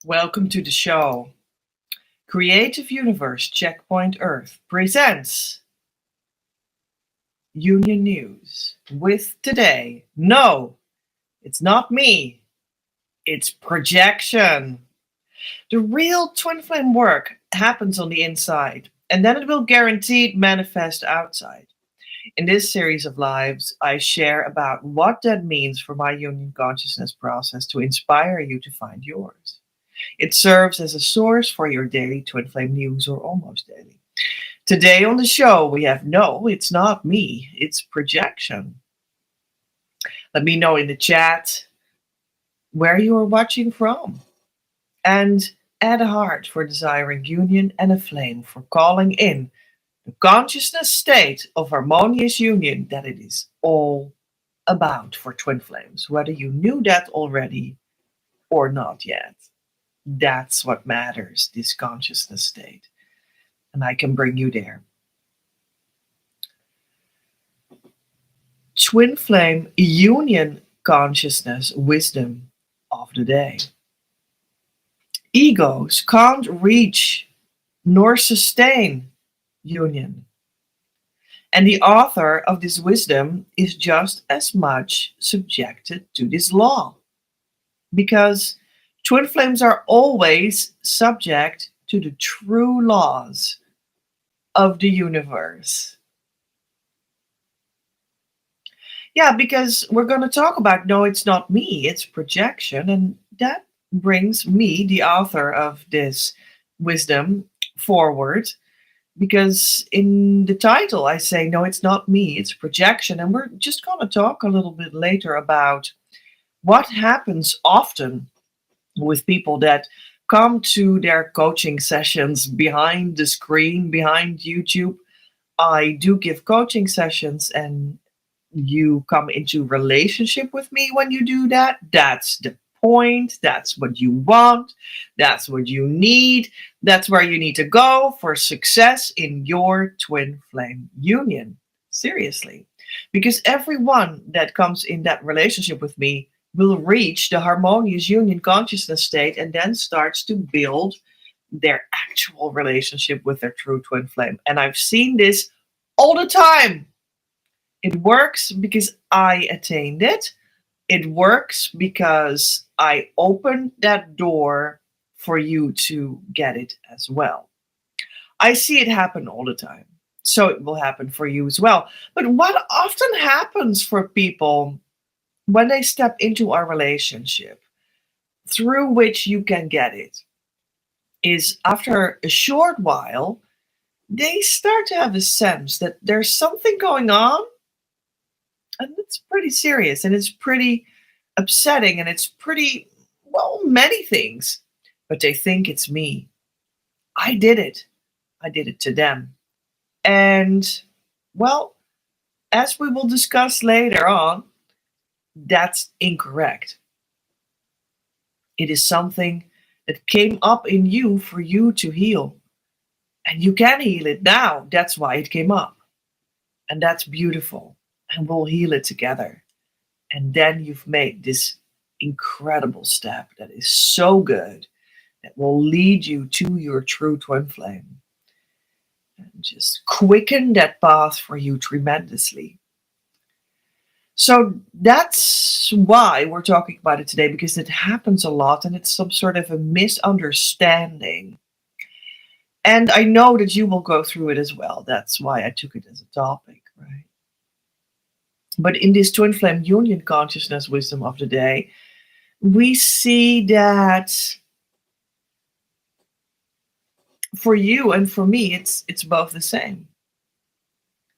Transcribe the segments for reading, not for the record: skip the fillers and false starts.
Welcome to the show. Creative Universe Checkpoint Earth presents Union News with today. No, it's not me. It's projection. The real twin flame work happens on the inside, and then it will guaranteed manifest outside. In this series of lives, I share about what that means for my union consciousness process to inspire you to find yours. It serves as a source for your daily twin flame news or almost daily. Today on the show, we have no, it's not me, it's projection. Let me know in the chat where you are watching from. And add a heart for desiring union and a flame for calling in the consciousness state of harmonious union that it is all about for twin flames, whether you knew that already or not yet. That's what matters, this consciousness state. And I can bring you there. Twin flame union consciousness wisdom of the day. Egos can't reach nor sustain union. And the author of this wisdom is just as much subjected to this law. Because twin flames are always subject to the true laws of the universe. Yeah, because we're going to talk about no, it's not me, it's projection. And that brings me, the author of this wisdom, forward. Because in the title, I say, no, it's not me, it's projection. And we're just going to talk a little bit later about what happens often with people that come to their coaching sessions behind the screen, behind YouTube. I do give coaching sessions, and you come into relationship with me when you do that. That's the point. That's what you want. That's what you need. That's where you need to go for success in your twin flame union. Seriously. Because everyone that comes in that relationship with me will reach the harmonious union consciousness state and then starts to build their actual relationship with their true twin flame. And I've seen this all the time. It works because I attained it. It works because I opened that door for you to get it as well. I see it happen all the time. So it will happen for you as well. But what often happens for people when they step into our relationship, through which you can get it, is after a short while, they start to have a sense that there's something going on, and it's pretty serious, and it's pretty upsetting, and it's pretty, well, many things, but they think it's me. I did it. I did it to them. And, well, as we will discuss later on, that's incorrect. It is something that came up in you for you to heal. And you can heal it now. That's why it came up. And that's beautiful. And we'll heal it together. And then you've made this incredible step that is so good, that will lead you to your true twin flame. And just quicken that path for you tremendously. So that's why we're talking about it today, because it happens a lot and it's some sort of a misunderstanding. And I know that you will go through it as well. That's why I took it as a topic, right? But in this twin flame union consciousness wisdom of the day, we see that for you and for me, it's both the same.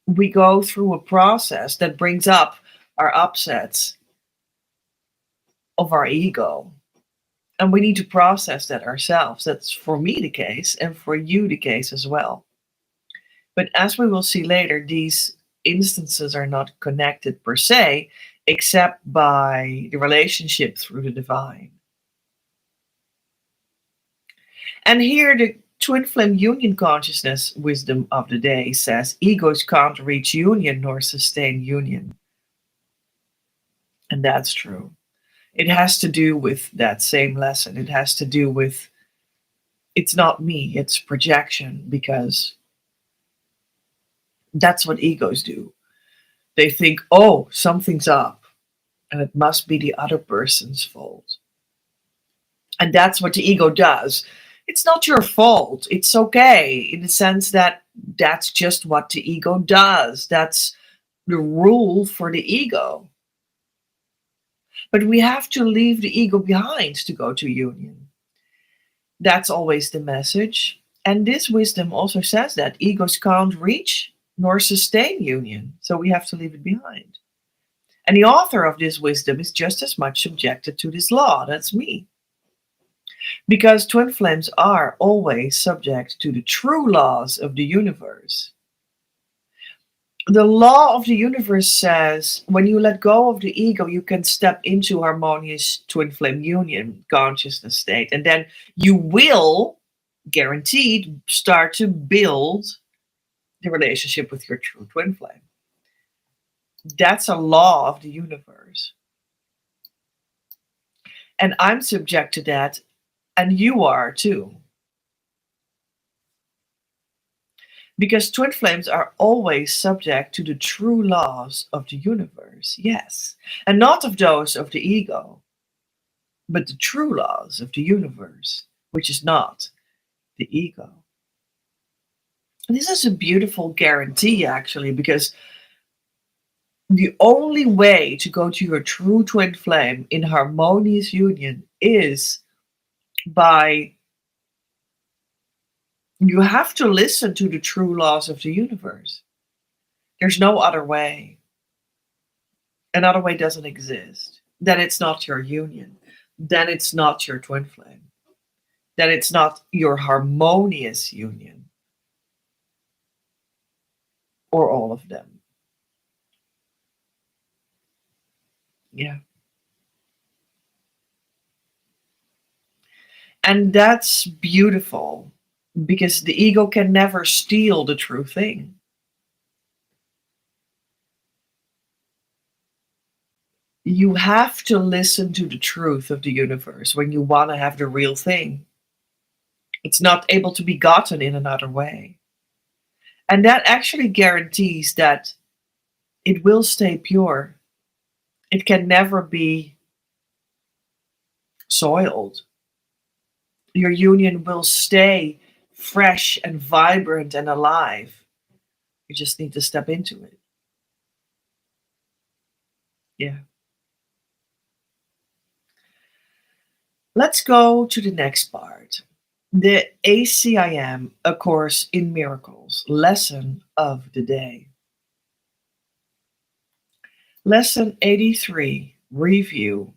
We go through a process that brings up our upsets of our ego. And we need to process that ourselves. That's for me the case, and for you the case as well. But as we will see later, these instances are not connected per se, except by the relationship through the divine. And here the Twin flame union consciousness wisdom of the day says egos can't reach union nor sustain union. And that's true. It has to do with that same lesson. It has to do with it's not me, it's projection, because that's what egos do. They think, oh, something's up, and it must be the other person's fault. And that's what the ego does. It's not your fault. It's okay in the sense that that's just what the ego does. That's the rule for the ego. But we have to leave the ego behind to go to union. That's always the message. And this wisdom also says that egos can't reach nor sustain union. So we have to leave it behind. And the author of this wisdom is just as much subjected to this law. That's me. Because twin flames are always subject to the true laws of the universe. The law of the universe says when you let go of the ego, you can step into harmonious twin flame union consciousness state. And then you will, guaranteed, start to build the relationship with your true twin flame. That's a law of the universe. And I'm subject to that, and you are too. Because twin flames are always subject to the true laws of the universe, yes, and not of those of the ego, but the true laws of the universe, which is not the ego. And this is a beautiful guarantee, actually, because the only way to go to your true twin flame in harmonious union is by you have to listen to the true laws of the universe. There's no other way. Another way doesn't exist. Then it's not your union. Then it's not your twin flame. Then it's not your harmonious union. Or all of them. Yeah. And that's beautiful because the ego can never steal the true thing. You have to listen to the truth of the universe when you want to have the real thing. It's not able to be gotten in another way. And that actually guarantees that it will stay pure. It can never be soiled. Your union will stay fresh and vibrant and alive. You just need to step into it. Yeah. Let's go to the next part. The ACIM, A Course in Miracles, lesson of the day. Lesson 83, review.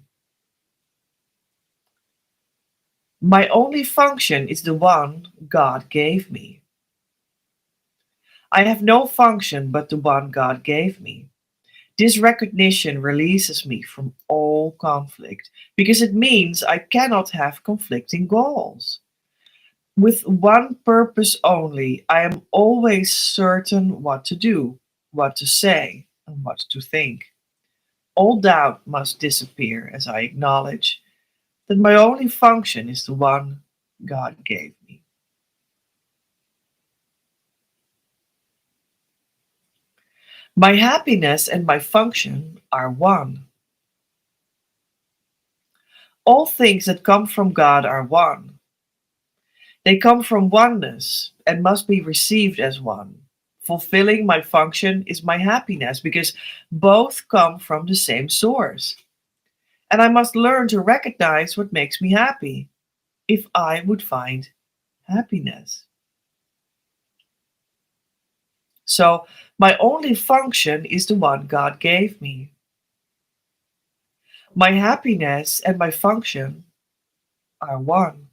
My only function is the one God gave me. I have no function but the one God gave me. This recognition releases me from all conflict because it means I cannot have conflicting goals. With one purpose only, I am always certain what to do, what to say, and what to think. All doubt must disappear as I acknowledge that my only function is the one God gave me. My happiness and my function are one. All things that come from God are one. They come from oneness and must be received as one. Fulfilling my function is my happiness because both come from the same source. And I must learn to recognize what makes me happy if I would find happiness. So, my only function is the one God gave me. My happiness and my function are one.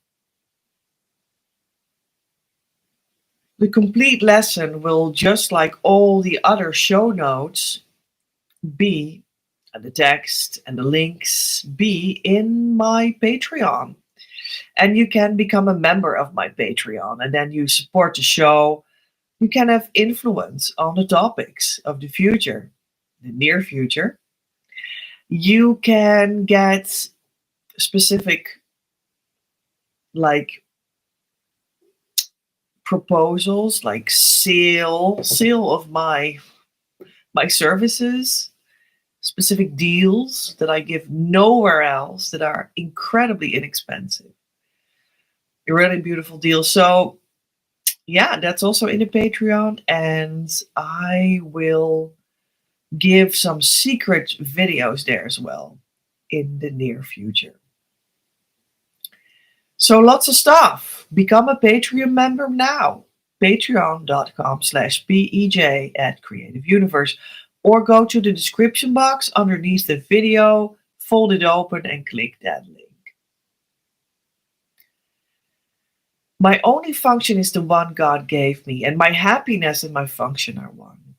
The complete lesson will, just like all the other show notes, be, and the text and the links, be in my Patreon. And you can become a member of my Patreon, and then you support the show. You can have influence on the topics of the future, the near future. You can get specific, like, proposals, like sale of my services, specific deals that I give nowhere else that are incredibly inexpensive. A really beautiful deal. So yeah, that's also in the Patreon, and I will give some secret videos there as well in the near future. So lots of stuff. Become a Patreon member now. Patreon.com/PEJ at Creative Universe. Or go to the description box underneath the video, fold it open, and click that link. My only function is the one God gave me, and my happiness and my function are one.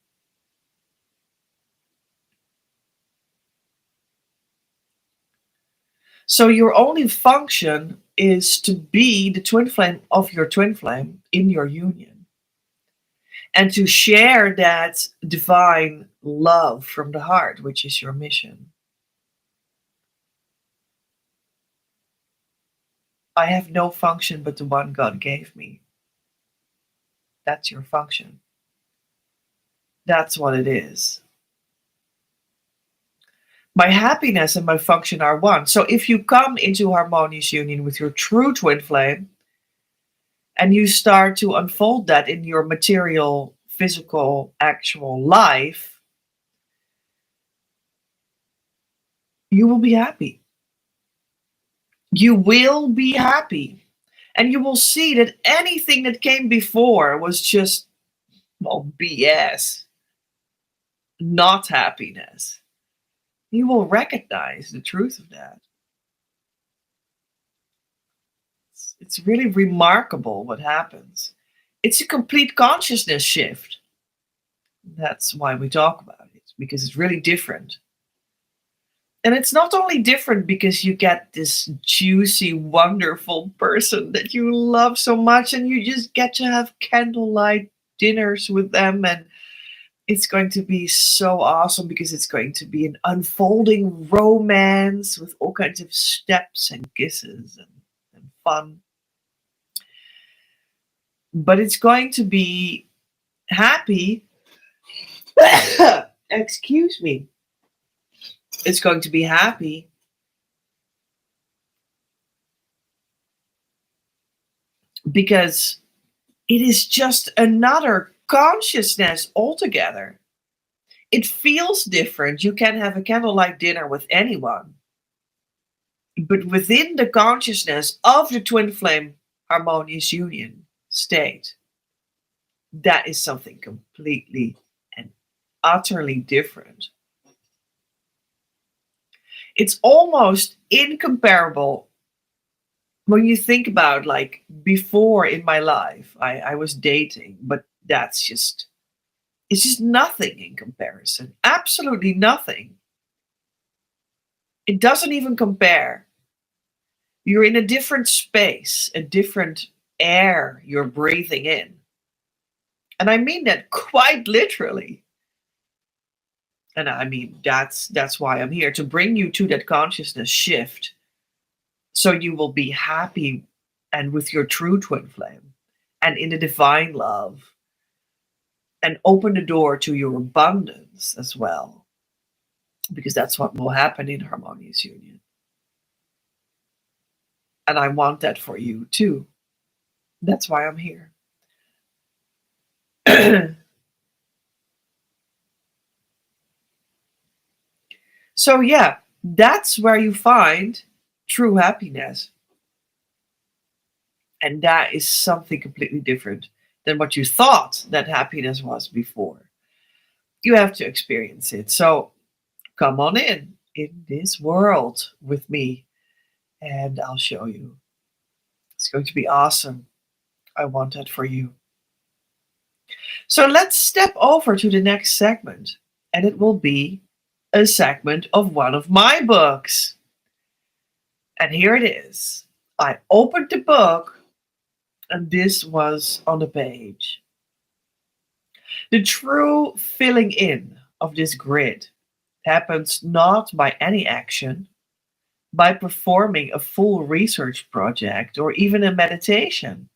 So your only function is to be the twin flame of your twin flame in your union, and to share that divine love from the heart, which is your mission. I have no function but the one God gave me. That's your function. That's what it is. My happiness and my function are one. So if you come into harmonious union with your true twin flame, and you start to unfold that in your material, physical, actual life, you will be happy. You will be happy. And you will see that anything that came before was just, well, BS, not happiness. You will recognize the truth of that. It's really remarkable what happens. It's a complete consciousness shift. That's why we talk about it, because it's really different. And it's not only different because you get this juicy, wonderful person that you love so much, and you just get to have candlelight dinners with them. And it's going to be so awesome because it's going to be an unfolding romance with all kinds of steps and kisses and fun. But it's going to be happy. Excuse me. It's going to be happy because it is just another consciousness altogether. It feels different. You can have a candlelight dinner with anyone, but within the consciousness of the twin flame harmonious union state, that is something completely and utterly different. It's almost incomparable when you think about, like, before in my life, I was dating, but it's just nothing in comparison. Absolutely nothing. It doesn't even compare. You're in a different space, a different air you're breathing in. And I mean that quite literally. And I mean, that's why I'm here, to bring you to that consciousness shift, so you will be happy and with your true twin flame and in the divine love, and open the door to your abundance as well, because that's what will happen in harmonious union. And I want that for you too. That's why I'm here. So yeah, that's where you find true happiness. And that is something completely different than what you thought that happiness was before. You have to experience it. So come on in this world with me, and I'll show you. It's going to be awesome. I want that for you. So let's step over to the next segment, and it will be a segment of one of my books. And here it is. I opened the book, and this was on the page. The true filling in of this grid happens not by any action, by performing a full research project or even a meditation.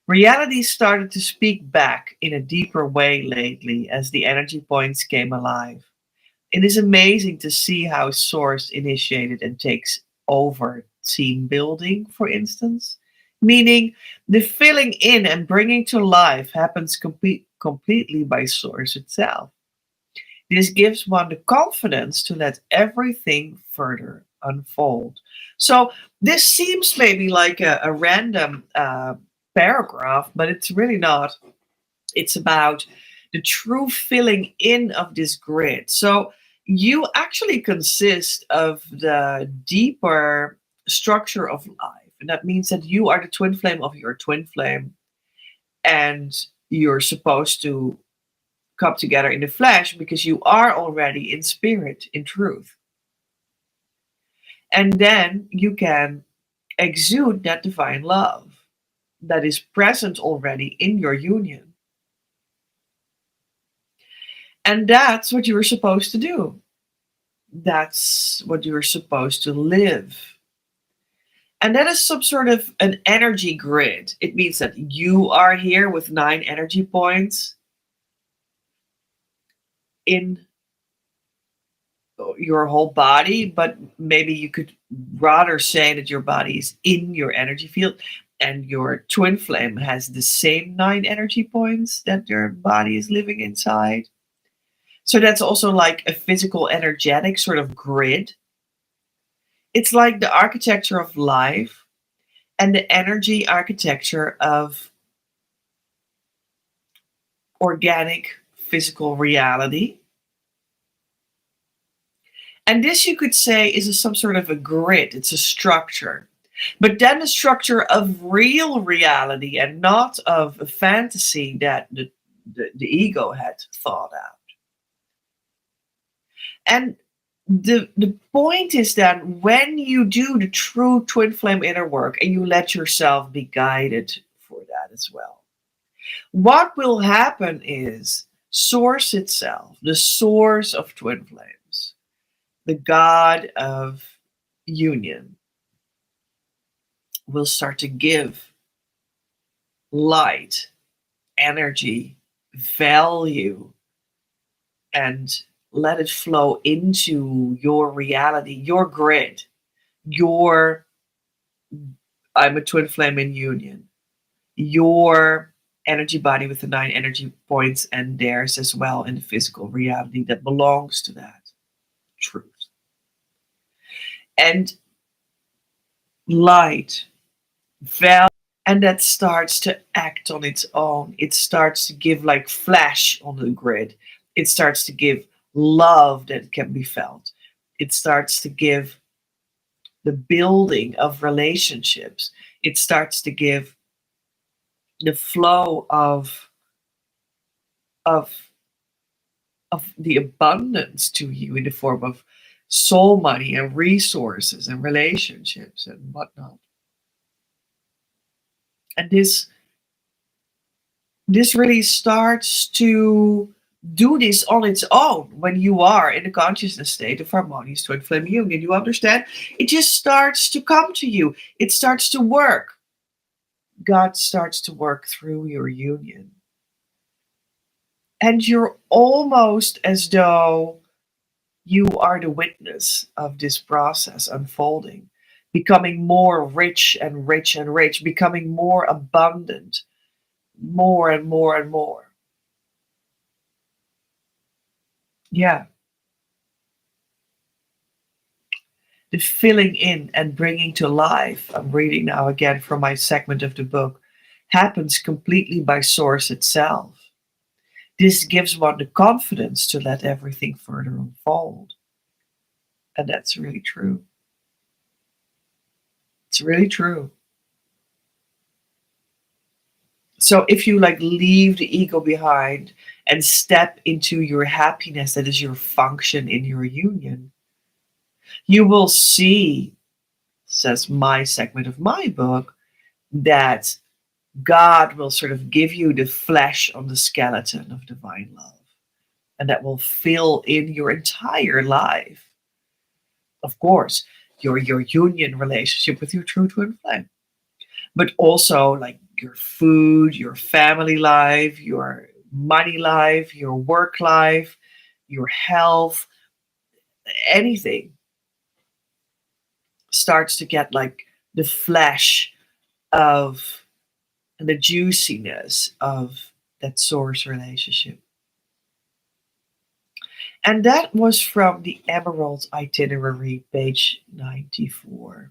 Reality started to speak back in a deeper way lately as the energy points came alive. It is amazing to see how Source initiated and takes over team building, for instance. Meaning, the filling in and bringing to life happens completely by Source itself. This gives one the confidence to let everything further unfold. So, this seems maybe like a random paragraph, but it's really not. It's about the true filling in of this grid. So you actually consist of the deeper structure of life. And that means that you are the twin flame of your twin flame, and you're supposed to come together in the flesh because you are already in spirit, in truth. And then you can exude that divine love that is present already in your union. And that's what you're supposed to do. That's what you're supposed to live. And that is some sort of an energy grid. It means that you are here with 9 energy points in your whole body, but maybe you could rather say that your body is in your energy field, and your twin flame has the same 9 energy points that your body is living inside. So that's also like a physical, energetic sort of grid. It's like the architecture of life and the energy architecture of organic physical reality. And this, you could say, is some sort of a grid, it's a structure. But then a structure of real reality and not of a fantasy that the ego had thought out. And the point is that when you do the true twin flame inner work and you let yourself be guided for that as well, what will happen is Source itself, the source of twin flames, the God of union, will start to give light, energy, value, and let it flow into your reality, your grid, your I'm a twin flame in union, your energy body with the 9 energy points, and theirs as well in the physical reality that belongs to that truth. And light, value, and that starts to act on its own. It starts to give like flash on the grid. It starts to give love that can be felt. It starts to give the building of relationships. It starts to give the flow of of the abundance to you in the form of soul money and resources and relationships and whatnot. And this really starts to do this on its own when you are in the consciousness state of harmonious twin flame union. You understand? It just starts to come to you. It starts to work. God starts to work through your union. And you're almost as though you are the witness of this process unfolding, becoming more rich and rich and rich, becoming more abundant, more and more and more. Yeah. The filling in and bringing to life, I'm reading now again from my segment of the book, happens completely by Source itself. This gives one the confidence to let everything further unfold. And that's really true. It's really true. So if you like leave the ego behind and step into your happiness, that is your function in your union, you will see says my segment of my book, that God will sort of give you the flesh on the skeleton of divine love, and that will fill in your entire life. Of course, your union relationship with your true twin flame, but also like your food, your family life, your money life, your work life, your health, anything starts to get like the flesh of and the juiciness of that source relationship. And that was from the Emerald Itinerary, page 94.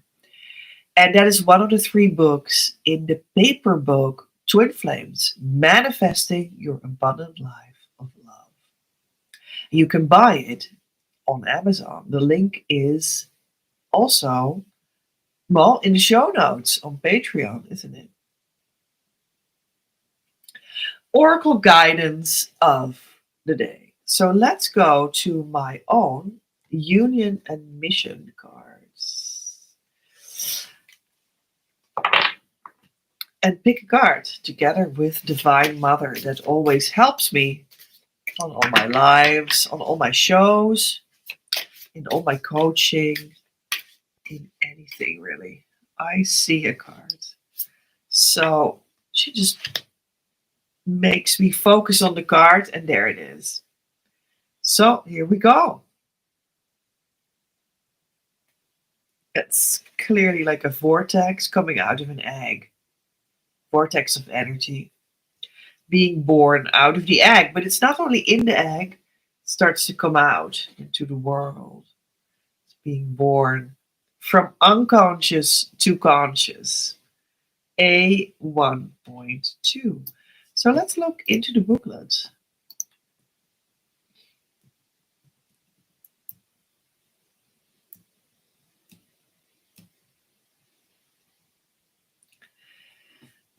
And that is one of the three books in the paper book Twin Flames Manifesting Your Abundant Life of Love. You can buy it on Amazon. The link is also, well, in the show notes on Patreon, isn't it? Oracle guidance of the day. So let's go to my own union and mission cards and pick a card together with Divine Mother that always helps me on all my lives, on all my shows, in all my coaching, in anything really. I see a card. So she just makes me focus on the card, and there it is. So here we go. It's clearly like a vortex coming out of an egg. Vortex of energy being born out of the egg. But it's not only in the egg, it starts to come out into the world. It's being born from unconscious to conscious. A 1.2. So let's look into the booklet.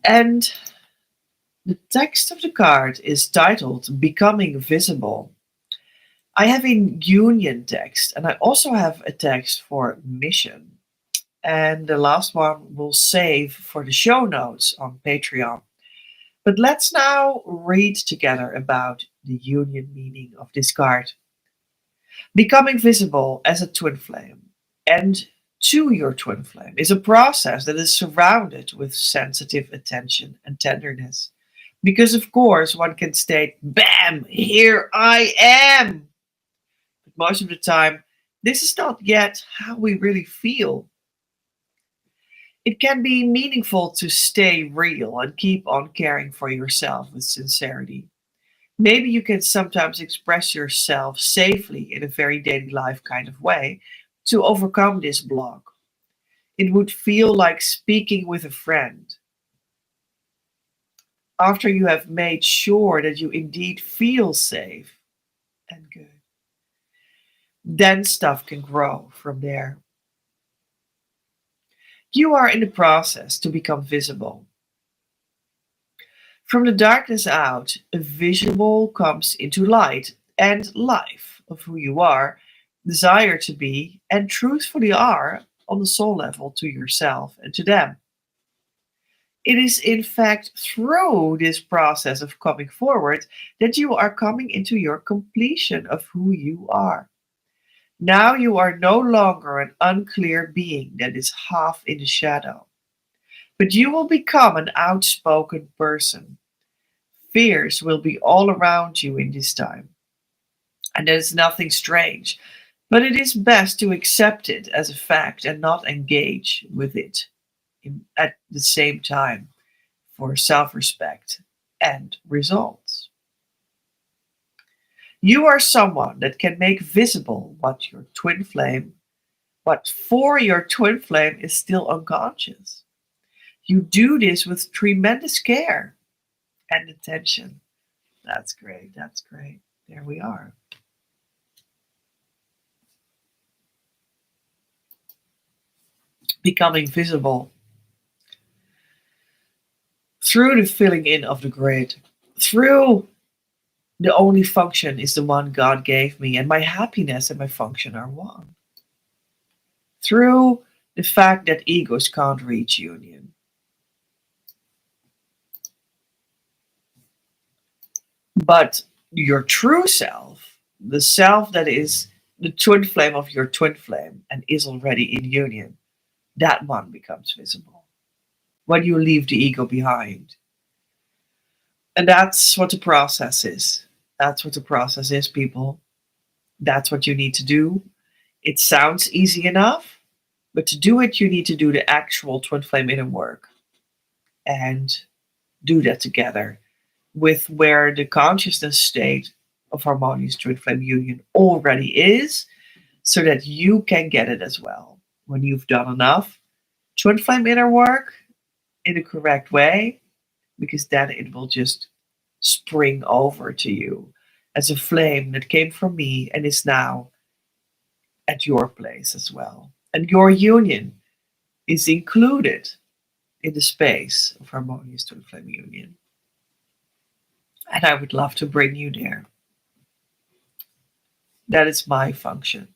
And the text of the card is titled Becoming Visible. I have a union text, and I also have a text for mission. And the last one we'll save for the show notes on Patreon. But let's now read together about the union meaning of this card. Becoming visible as a twin flame and to your twin flame is a process that is surrounded with sensitive attention and tenderness. Because, of course, one can state, bam, here I am. But most of the time, this is not yet how we really feel. It can be meaningful to stay real and keep on caring for yourself with sincerity. Maybe you can sometimes express yourself safely in a very daily life kind of way to overcome this block. It would feel like speaking with a friend. After you have made sure that you indeed feel safe and good, then stuff can grow from there. You are in the process to become visible. From the darkness out, a visual comes into light and life of who you are, desire to be, and truthfully are on the soul level to yourself and to them. It is in fact through this process of coming forward that you are coming into your completion of who you are. Now you are no longer an unclear being that is half in the shadow, but you will become an outspoken person. Fears will be all around you in this time. And there is nothing strange, but it is best to accept it as a fact and not engage with it at the same time for self respect and results. You are someone that can make visible what for your twin flame is still unconscious. You do this with tremendous care and attention. That's great. That's great. There we are. Becoming visible through the filling in of the grid, through the only function is the one God gave me, and my happiness and my function are one. Through the fact that egos can't reach union. But your true self, the self that is the twin flame of your twin flame and is already in union, that one becomes visible when you leave the ego behind. And that's what the process is. That's what the process is, people. That's what you need to do. It sounds easy enough, but to do it, you need to do the actual twin flame inner work and do that together with where the consciousness state of harmonious twin flame union already is, so that you can get it as well. When you've done enough twin flame inner work in the correct way, because then it will just spring over to you as a flame that came from me and is now at your place as well. And your union is included in the space of harmonious twin flame union. And I would love to bring you there. That is my function.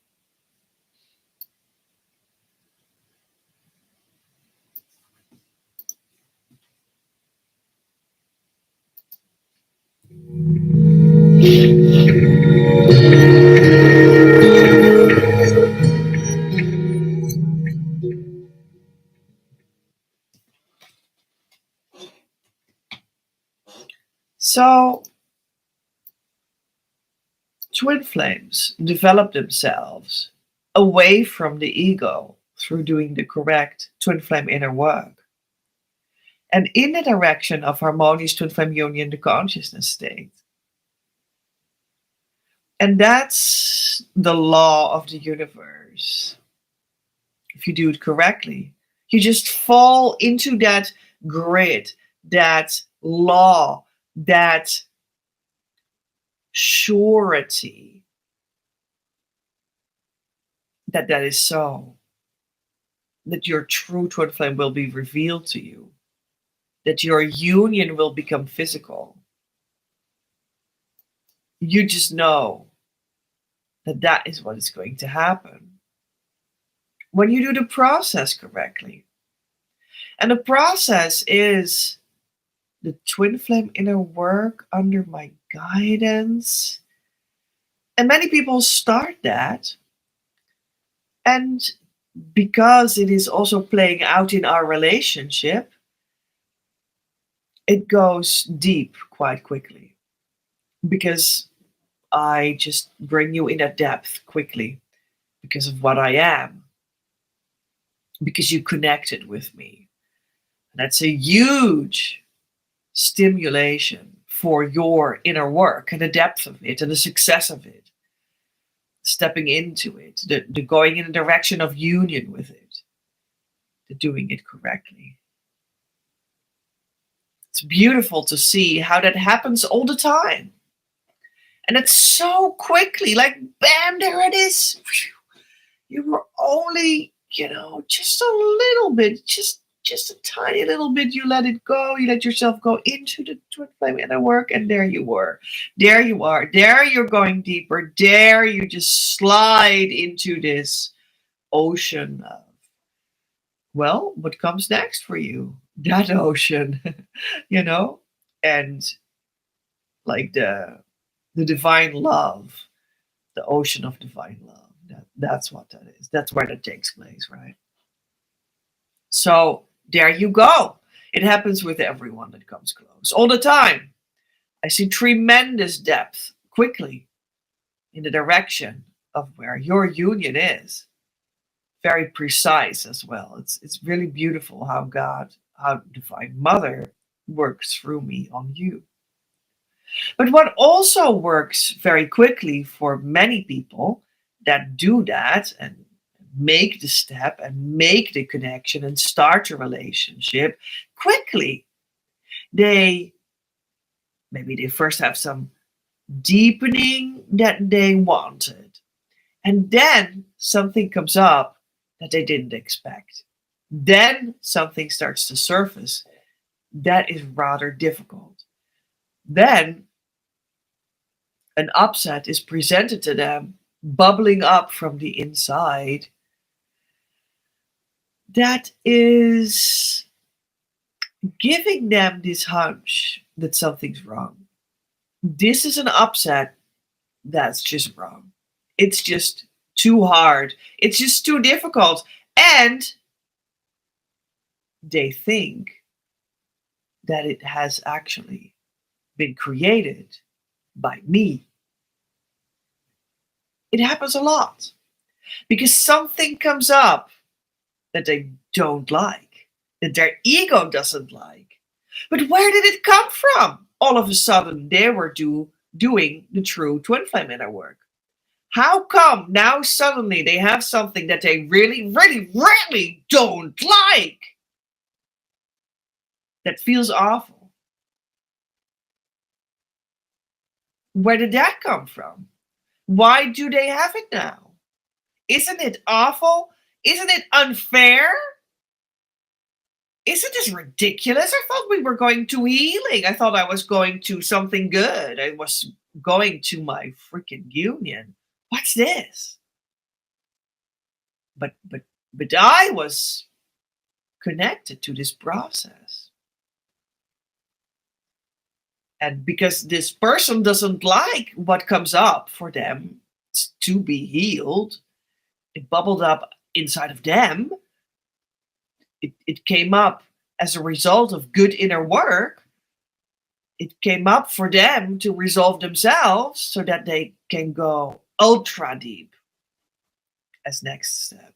So, twin flames develop themselves away from the ego through doing the correct twin flame inner work, and in the direction of harmonious twin flame union, the consciousness state. And that's the law of the universe. If you do it correctly, you just fall into that grid, that law, that surety that that is so, that your true twin flame will be revealed to you, that your union will become physical. You just know that that is what is going to happen when you do the process correctly. And the process is the twin flame inner work under my guidance. And many people start that. And because it is also playing out in our relationship, it goes deep quite quickly. Because I just bring you in that depth quickly because of what I am. Because you connected with me. That's a huge stimulation for your inner work and the depth of it and the success of it. Stepping into it, the going in the direction of union with it, the doing it correctly. It's beautiful to see how that happens all the time. And it's so quickly, like bam, there it is. You were only, just a little bit, just a tiny little bit, you let it go, you let yourself go into the twin flame inner work, and there you were. There you are. There you're going deeper. There you just slide into this ocean of, well, what comes next for you? That ocean, and like the divine love, the ocean of divine love. That's what that is. That's where that takes place, right? So there you go. It happens with everyone that comes close all the time. I see tremendous depth quickly in the direction of where your union is. Very precise as well. It's really beautiful how Divine Mother works through me on you. But what also works very quickly for many people that do that and make the step and make the connection and start a relationship quickly, maybe they first have some deepening that they wanted, and then something comes up that they didn't expect. Then something starts to surface that is rather difficult. Then an upset is presented to them, bubbling up from the inside. that is giving them this hunch that something's wrong. This is an upset that's just wrong. It's just too hard. It's just too difficult. And they think that it has actually been created by me. It happens a lot because something comes up that they don't like, that their ego doesn't like. But where did it come from? All of a sudden, they were doing the true twin flame inner work. How come now suddenly they have something that they really, really, really don't like? That feels awful. Where did that come from? Why do they have it now? Isn't it awful? Isn't it unfair? Isn't this ridiculous? I thought we were going to healing. I thought I was going to something good. I was going to my freaking union. What's this? But I was connected to this process. And because this person doesn't like what comes up for them to be healed, it bubbled up inside of them. It came up as a result of good inner work. It came up for them to resolve themselves so that they can go ultra deep as next step,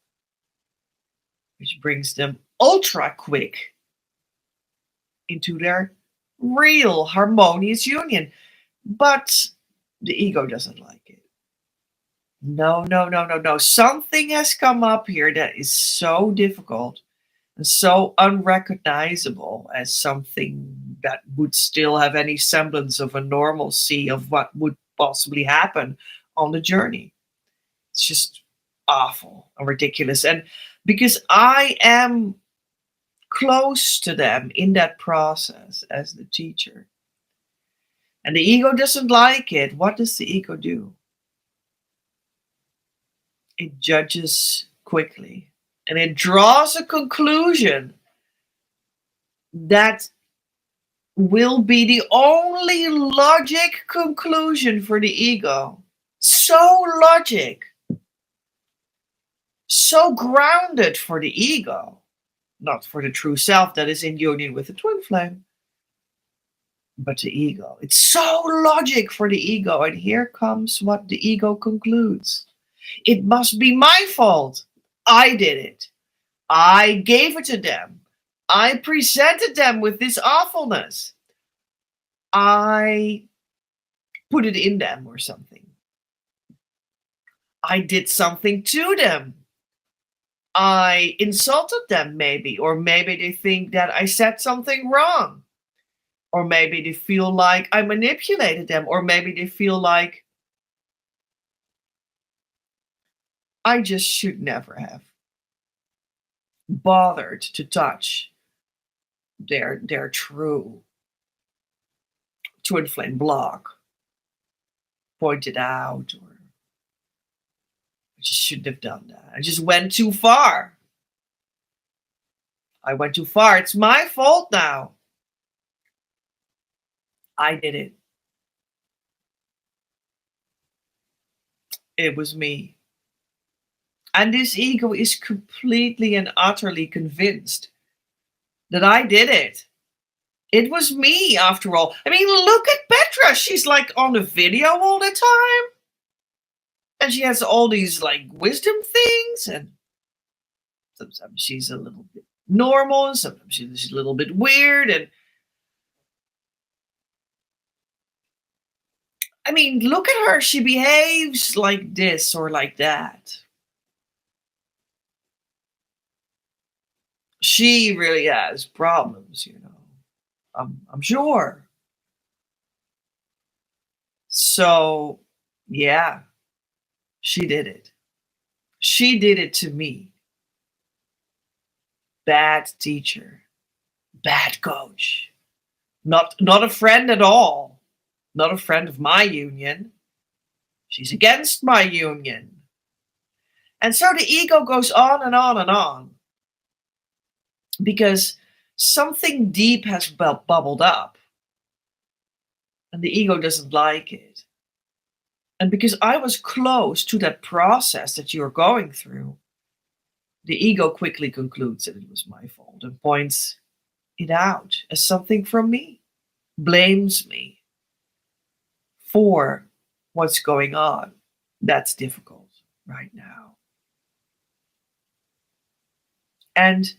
which brings them ultra quick into their real harmonious union. But the ego doesn't like it. No, no, no, no, no. Something has come up here that is so difficult and so unrecognizable as something that would still have any semblance of a normalcy of what would possibly happen on the journey. It's just awful and ridiculous. And because I am close to them in that process as the teacher, and the ego doesn't like it, what does the ego do? It judges quickly and it draws a conclusion that will be the only logic conclusion for the ego. So logic, so grounded for the ego, not for the true self that is in union with the twin flame, but the ego. It's so logic for the ego. And here comes what the ego concludes. It must be my fault. I did it. I gave it to them. I presented them with this awfulness. I put it in them or something. I did something to them. I insulted them maybe, or maybe they think that I said something wrong. Or maybe they feel like I manipulated them, or maybe they feel like I just should never have bothered to touch their true twin flame block, pointed out, or I just shouldn't have done that. I just went too far. I went too far. It's my fault now. I did it. It was me. And this ego is completely and utterly convinced that I did it. It was me, after all. I mean, look at Petra. She's like on the video all the time. And she has all these like wisdom things. And sometimes she's a little bit normal. And sometimes she's a little bit weird. And I mean, look at her. She behaves like this or like that. She really has problems, you know. I'm sure. So, yeah, she did it. She did it to me. Bad teacher, bad coach, not a friend at all, not a friend of my union. She's against my union. And so the ego goes on and on and on. because something deep has bubbled up and the ego doesn't like it. And because I was close to that process that you're going through, the ego quickly concludes that it was my fault and points it out as something from me, blames me for what's going on. That's difficult right now. And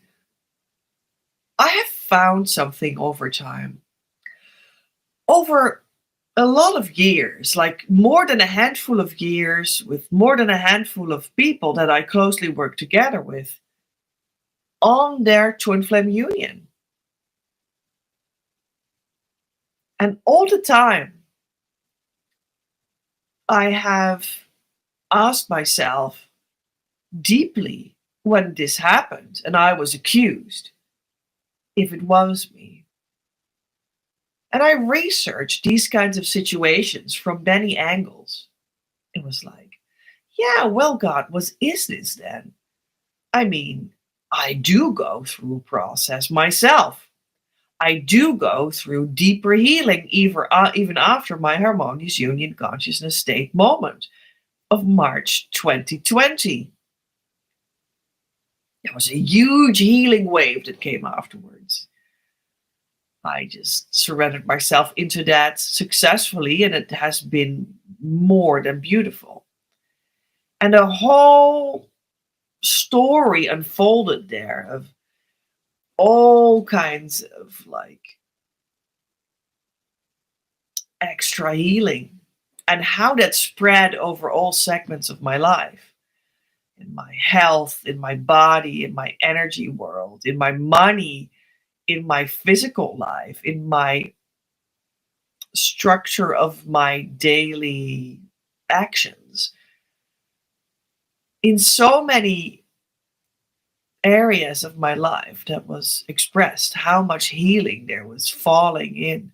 I have found something over time, over a lot of years, like more than a handful of years, with more than a handful of people that I closely work together with on their twin flame union. And all the time, I have asked myself deeply when this happened and I was accused if it was me. And I researched these kinds of situations from many angles. It was like, yeah, well, God, is this then? I mean, I do go through a process myself. I do go through deeper healing even after my harmonious union consciousness state moment of March 2020. There was a huge healing wave that came afterwards. I just surrendered myself into that successfully, and it has been more than beautiful. And a whole story unfolded there of all kinds of like extra healing and how that spread over all segments of my life, in my health, in my body, in my energy world, in my money, in my physical life, in my structure of my daily actions, in so many areas of my life that was expressed how much healing there was falling in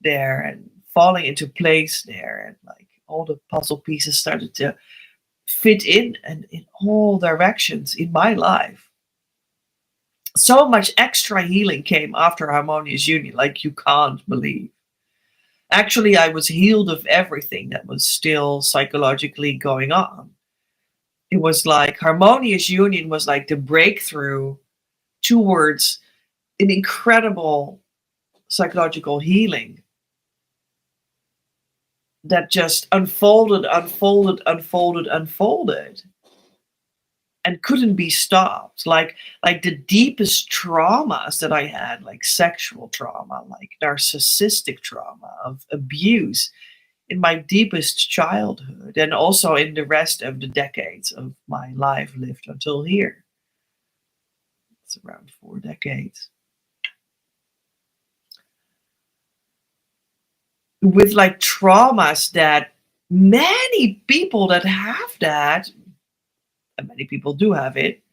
there and falling into place there, and like all the puzzle pieces started to fit in and in all directions in my life. So much extra healing came after harmonious union like you can't believe. Actually, I was healed of everything that was still psychologically going on. It was like harmonious union was like the breakthrough towards an incredible psychological healing that just unfolded and couldn't be stopped. Like the deepest traumas that I had, like sexual trauma, like narcissistic trauma of abuse in my deepest childhood, and also in the rest of the decades of my life lived until here. It's around 4 decades. With like traumas that many people that have that, and many people do have it,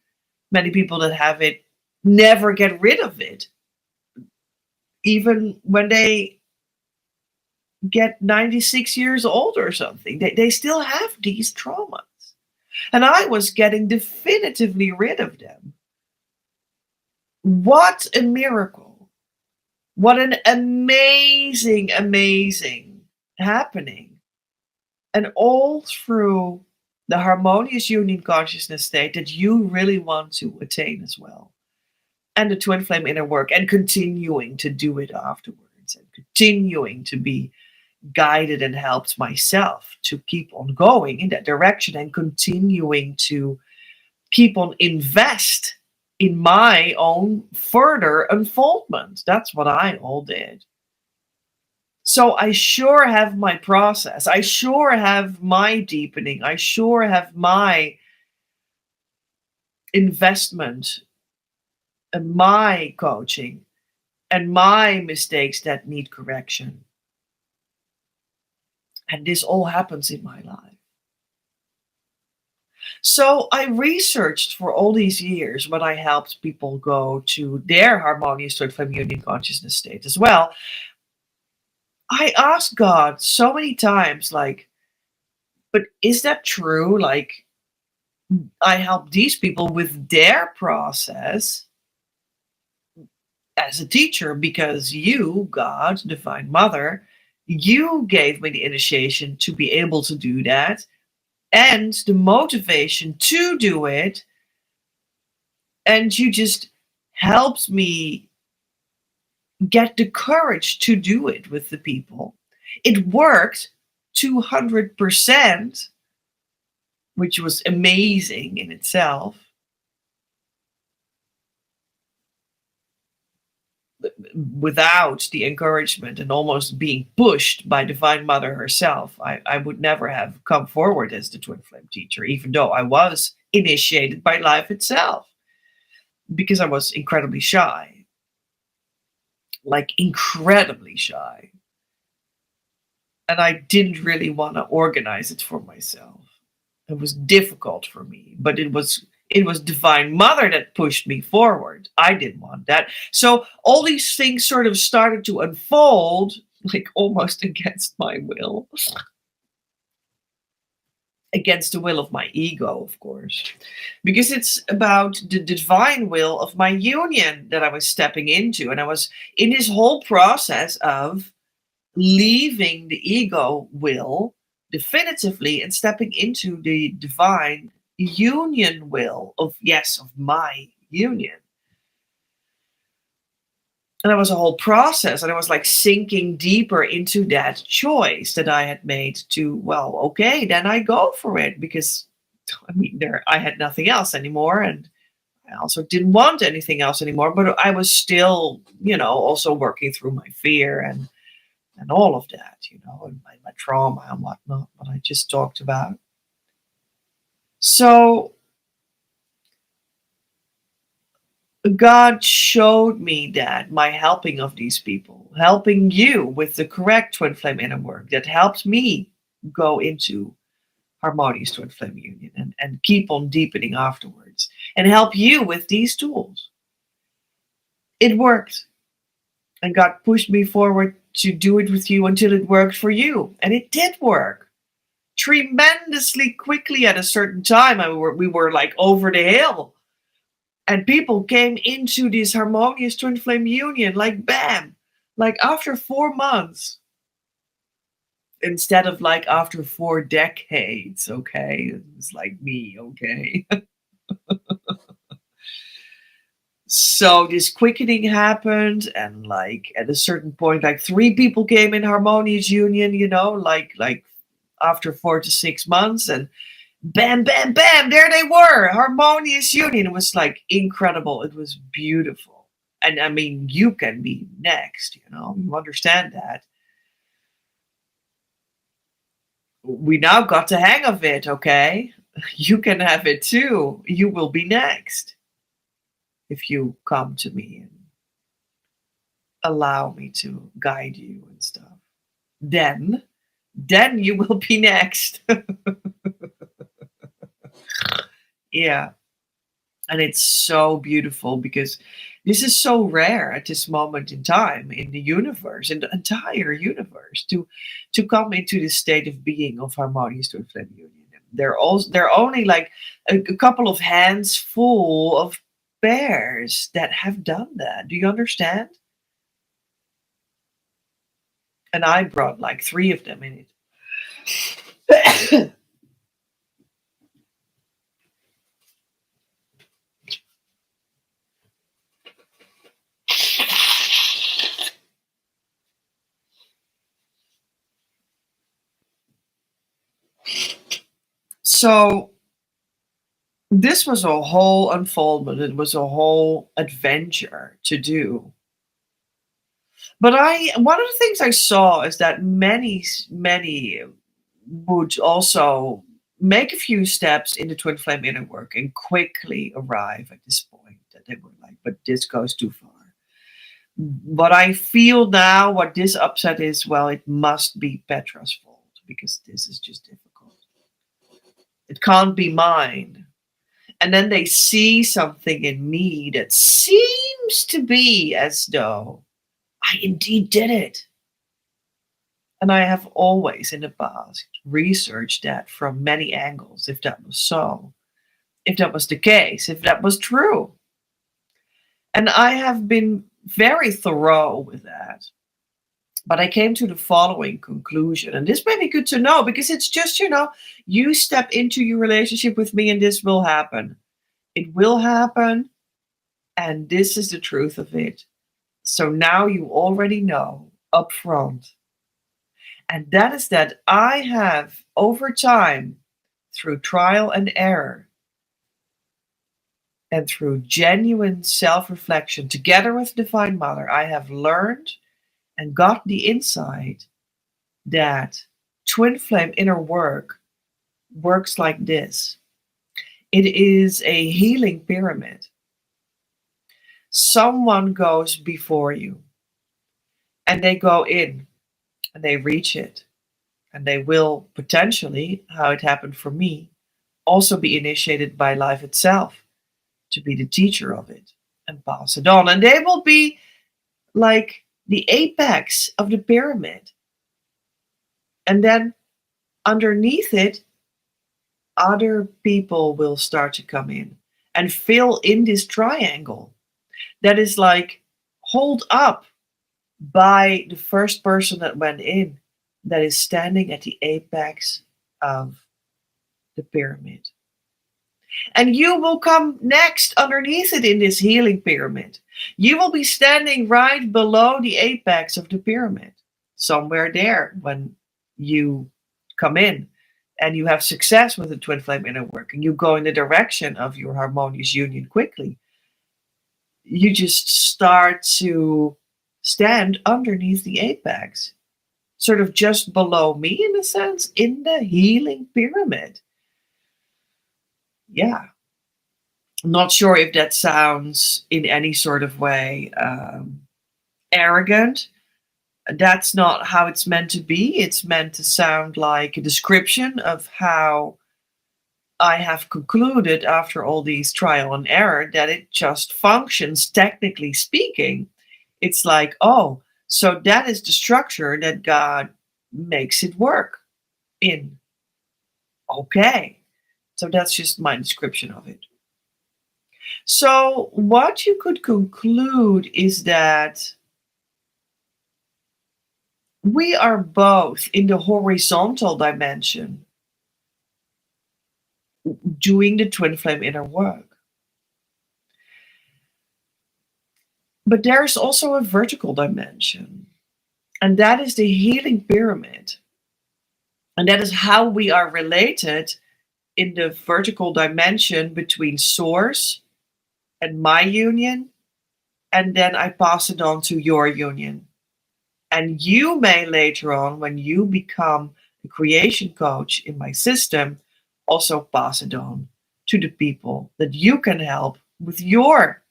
many people that have it never get rid of it. Even when they get 96 years old or something, they still have these traumas. And I was getting definitively rid of them. What a miracle. What an amazing, amazing happening. And all through the harmonious union consciousness state that you really want to attain as well. And the twin flame inner work, and continuing to do it afterwards, and continuing to be guided and helped myself to keep on going in that direction, and continuing to keep on invest in my own further unfoldment. That's what I all did. So I sure have my process. I sure have my deepening. I sure have my investment and my coaching and my mistakes that need correction. And this all happens in my life. So I researched for all these years when I helped people go to their harmonious twin flame union consciousness state as well. I asked God so many times, like, but is that true? Like, I help these people with their process, as a teacher because you, God, Divine Mother, you gave me the initiation to be able to do that and the motivation to do it. And you just helped me get the courage to do it with the people. It worked 200%, which was amazing in itself. Without the encouragement and almost being pushed by Divine Mother herself, I would never have come forward as the twin flame teacher, even though I was initiated by life itself, because I was incredibly shy, like incredibly shy. And I didn't really want to organize it for myself. It was difficult for me, but it was Divine Mother that pushed me forward. I didn't want that. So all these things sort of started to unfold, like almost against my will. Against the will of my ego, of course. Because it's about the divine will of my union that I was stepping into. And I was in this whole process of leaving the ego will definitively and stepping into the divine union will of, yes, of my union. And that was a whole process, and I was like sinking deeper into that choice that I had made to, well, okay, then I go for it, because I mean, I had nothing else anymore, and I also didn't want anything else anymore, but I was still, also working through my fear and all of that, and my trauma and whatnot, what I just talked about. So God showed me that my helping of these people, helping you with the correct twin flame inner work, that helped me go into harmonious twin flame union and keep on deepening afterwards and help you with these tools. It worked. And God pushed me forward to do it with you until it worked for you. And it did work tremendously quickly at a certain time. We were like over the hill. And people came into this harmonious twin flame union like bam, like after 4 months. Instead of like after 4 decades, okay? It was like me, okay? So this quickening happened, and like at a certain point, like 3 people came in harmonious union, like after 4 to 6 months, and bam, bam, bam, there they were, harmonious union. It was like incredible. It was beautiful. And I mean, you can be next, you understand that. We now got the hang of it, okay? You can have it too. You will be next if you come to me and allow me to guide you and stuff. Then you will be next. Yeah. And it's so beautiful because this is so rare at this moment in time in the universe, in the entire universe, to come into this state of being of harmonious twin flame union. They're only like a couple of hands full of bears that have done that. Do you understand? And I brought like 3 of them in it. So this was a whole unfoldment. It was a whole adventure to do. But one of the things I saw is that many would also make a few steps in the twin flame inner work and quickly arrive at this point that they were like, but this goes too far. But I feel now what this upset is, well, it must be Petra's fault because this is just difficult. It can't be mine. And then they see something in me that seems to be as though I indeed did it. And I have always in the past researched that from many angles, if that was so, if that was the case, if that was true. And I have been very thorough with that. But I came to the following conclusion, and this may be good to know because it's just, you step into your relationship with me and this will happen. It will happen, and this is the truth of it. So now you already know up front. And that is that I have, over time, through trial and error, and through genuine self reflection, together with Divine Mother, I have learned and got the insight that twin flame inner work works like this. It is a healing pyramid. Someone goes before you and they go in and they reach it, and they will potentially, how it happened for me, also be initiated by life itself to be the teacher of it and pass it on. And they will be like the apex of the pyramid. And then underneath it, other people will start to come in and fill in this triangle that is like hold up by the first person that went in, that is standing at the apex of the pyramid. And you will come next underneath it in this healing pyramid. You will be standing right below the apex of the pyramid, somewhere there when you come in and you have success with the twin flame inner work and you go in the direction of your harmonious union quickly. You just start to stand underneath the apex, sort of just below me in a sense, in the healing pyramid. Yeah. I'm not sure if that sounds in any sort of way arrogant. That's not how it's meant to be. It's meant to sound like a description of how I have concluded after all these trial and error that it just functions, technically speaking. It's like, oh, so that is the structure that God makes it work in. Okay. So that's just my description of it. So what you could conclude is that we are both in the horizontal dimension doing the twin flame inner work. But there's also a vertical dimension, and that is the healing pyramid. And that is how we are related in the vertical dimension between source and my union, and then I pass it on to your union. And you may later on, when you become a creation coach in my system, also pass it on to the people that you can help with your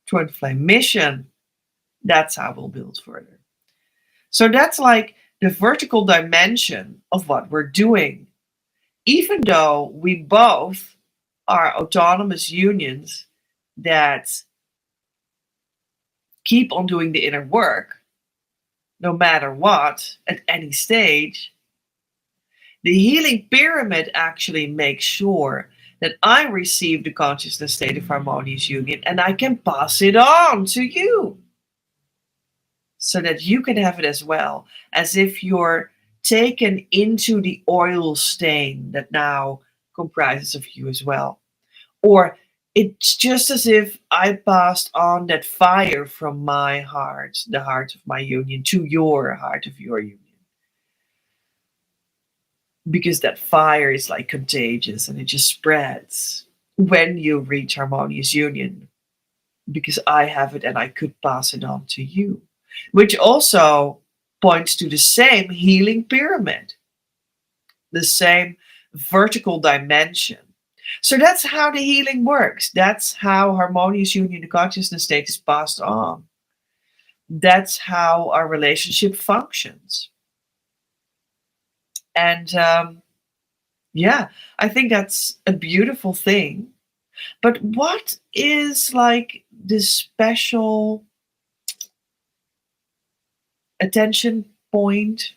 twin flame mission. That's how we'll build further. So that's like the vertical dimension of what we're doing. Even though we both are autonomous unions that keep on doing the inner work, no matter what, at any stage, the healing pyramid actually makes sure that I receive the consciousness state of harmonious union and I can pass it on to you so that you can have it as well, as if you're taken into the oil stain that now comprises of you as well. Or it's just as if I passed on that fire from my heart, the heart of my union, to your heart of your union. Because that fire is like contagious and it just spreads when you reach harmonious union. Because I have it and I could pass it on to you. Which also points to the same healing pyramid, the same vertical dimension. So that's how the healing works. That's how harmonious union, the consciousness state, is passed on. That's how our relationship functions. And yeah, I think that's a beautiful thing. But what is like the special attention point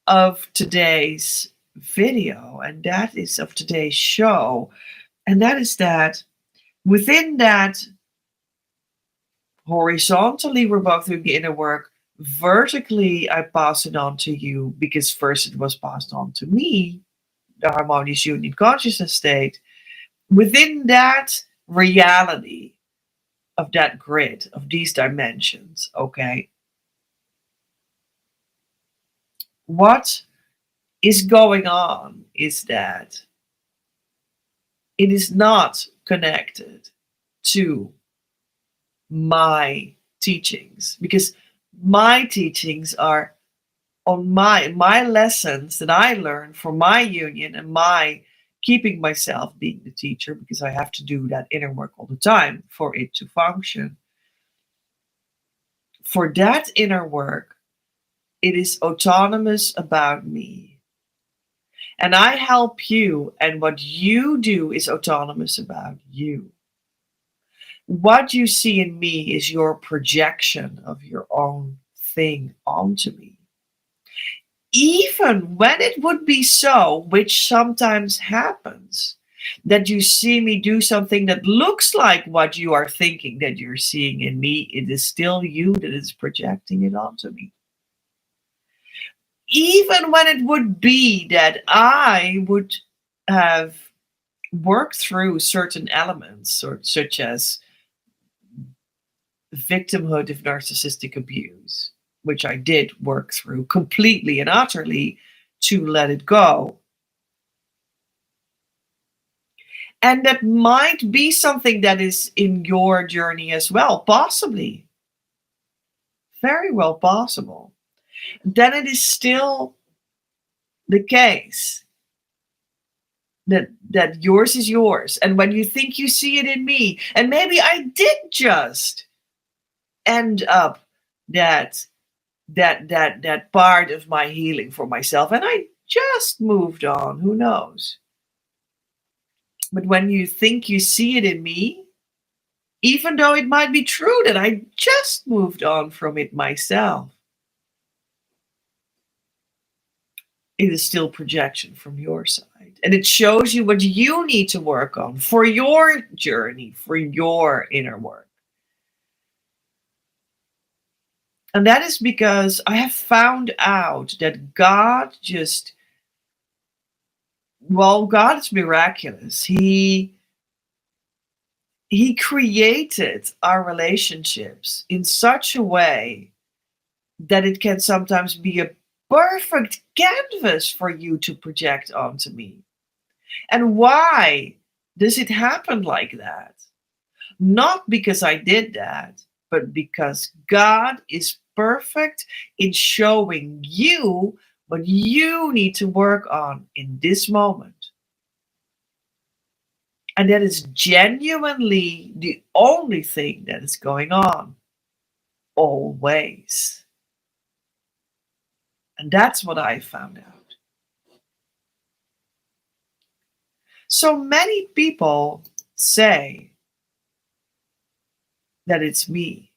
of today's video, and that is of today's show, and that is that within that Horizontally, we're both doing the inner work. Vertically, I pass it on to you because first it was passed on to me, the harmonious union consciousness state. Within that reality of that grid, of these dimensions, okay, what is going on is that it is not connected to my teachings, because my teachings are on my lessons that I learned from my union and my keeping myself being the teacher, because I have to do that inner work all the time for it to function. For that inner work, it is autonomous about me. And I help you, and what you do is autonomous about you. What you see in me is your projection of your own thing onto me. Even when it would be so, which sometimes happens, that you see me do something that looks like what you are thinking that you're seeing in me, it is still you that is projecting it onto me. Even when it would be that I would have worked through certain elements, such as victimhood of narcissistic abuse, which I did work through completely and utterly to let it go. And that might be something that is in your journey as well, possibly, very well possible. Then it is still the case that yours is yours. And when you think you see it in me, and maybe I did just end up that part of my healing for myself, and I just moved on, who knows. But when you think you see it in me, even though it might be true that I just moved on from it myself, it is still projection from your side. And it shows you what you need to work on for your journey, for your inner work. And that is because I have found out that God is miraculous. He created our relationships in such a way that it can sometimes be a perfect canvas for you to project onto me. And why does it happen like that? Not because I did that, but because God is perfect in showing you what you need to work on in this moment. And that is genuinely the only thing that is going on, always. And that's what I found out. So many people say that it's me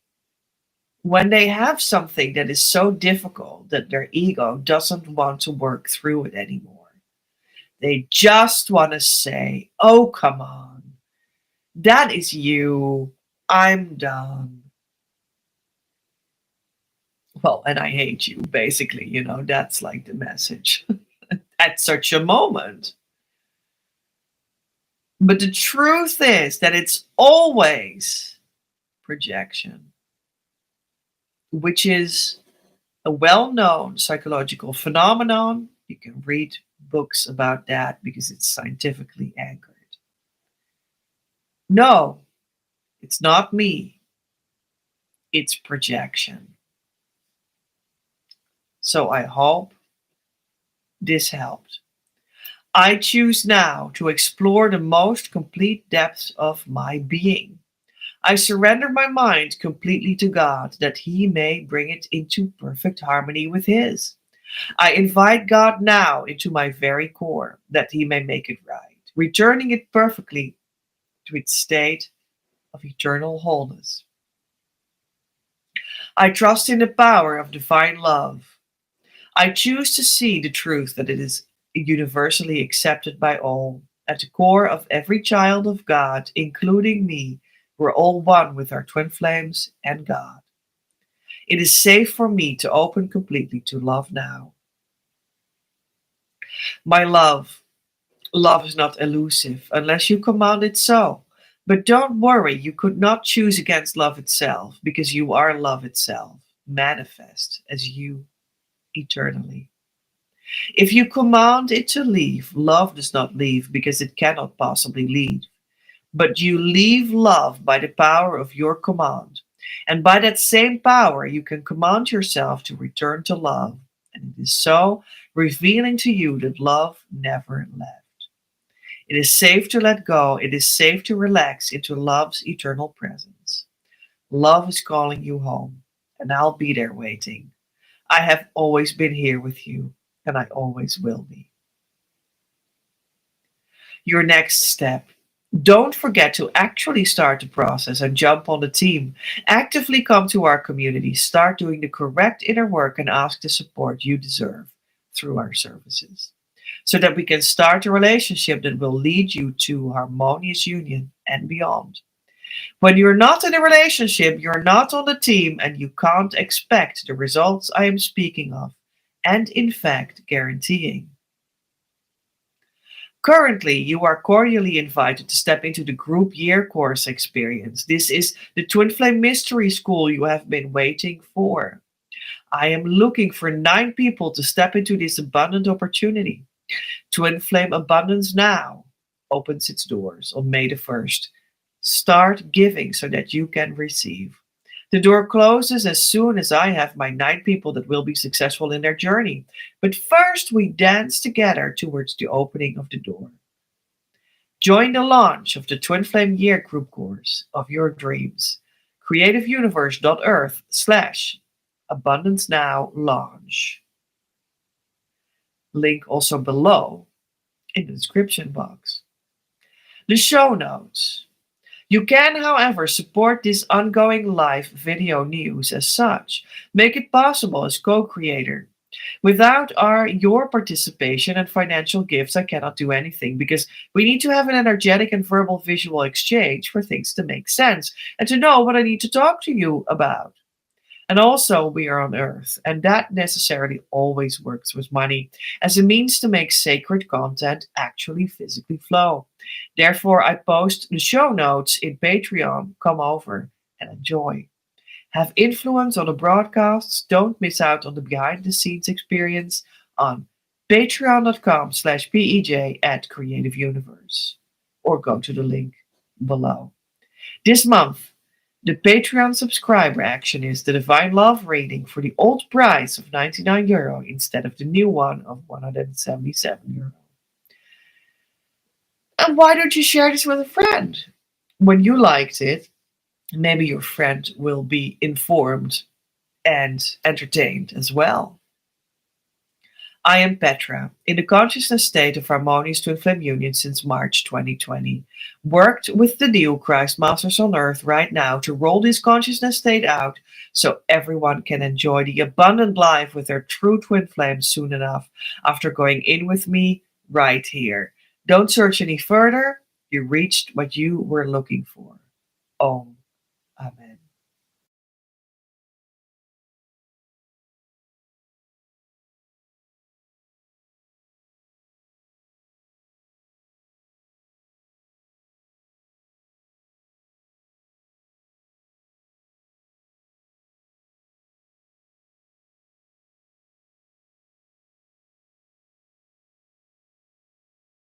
when they have something that is so difficult that their ego doesn't want to work through it anymore. They just want to say, oh, come on, that is you. I'm done. Well, and I hate you, basically. That's like the message at such a moment. But the truth is that it's always projection, which is a well-known psychological phenomenon. You can read books about that because it's scientifically anchored. No, it's not me. It's projection. So I hope this helped. I choose now to explore the most complete depths of my being. I surrender my mind completely to God that He may bring it into perfect harmony with His. I invite God now into my very core that He may make it right, returning it perfectly to its state of eternal wholeness. I trust in the power of divine love. I choose to see the truth that it is universally accepted by all, at the core of every child of God, including me, We're all one with our twin flames and God. It is safe for me to open completely to love now. My love, love is not elusive unless you command it so. But don't worry, you could not choose against love itself because you are love itself, manifest as you eternally. If you command it to leave, love does not leave because it cannot possibly leave. But you leave love by the power of your command. And by that same power, you can command yourself to return to love. And it is so revealing to you that love never left. It is safe to let go. It is safe to relax into love's eternal presence. Love is calling you home, and I'll be there waiting. I have always been here with you, and I always will be. Your next step. Don't forget to actually start the process and jump on the team. Actively come to our community, start doing the correct inner work, and ask the support you deserve through our services so that we can start a relationship that will lead you to harmonious union and beyond. When you're not in a relationship, you're not on the team, and you can't expect the results I am speaking of, and in fact, guaranteeing. Currently, you are cordially invited to step into the group year course experience. This is the Twin Flame Mystery School you have been waiting for. I am looking for 9 people to step into this abundant opportunity. Twin Flame Abundance Now opens its doors on May the 1st. Start giving so that you can receive. The door closes as soon as I have my 9 people that will be successful in their journey. But first, we dance together towards the opening of the door. Join the launch of the Twin Flame Year Group Course of your dreams. creativeuniverse.earth/abundance now launch. Link also below in the description box. The show notes. You can, however, support this ongoing live video news as such. Make it possible as co-creator. Without your participation and financial gifts, I cannot do anything because we need to have an energetic and verbal visual exchange for things to make sense and to know what I need to talk to you about. And also, we are on Earth, and that necessarily always works with money as a means to make sacred content actually physically flow. Therefore, I post the show notes in Patreon. Come over and enjoy. Have influence on the broadcasts. Don't miss out on the behind the scenes experience on patreon.com/PEJ at Creative Universe. Or go to the link below. This month, the Patreon subscriber action is the Divine Love reading for the old price of €99 instead of the new one of €177. And why don't you share this with a friend? When you liked it, maybe your friend will be informed and entertained as well. I am Petra, in the consciousness state of Harmonious Twin Flame Union since March 2020. Worked with the new Christ Masters on Earth right now to roll this consciousness state out so everyone can enjoy the abundant life with their true twin flames soon enough after going in with me right here. Don't search any further. You reached what you were looking for. Om. Amen.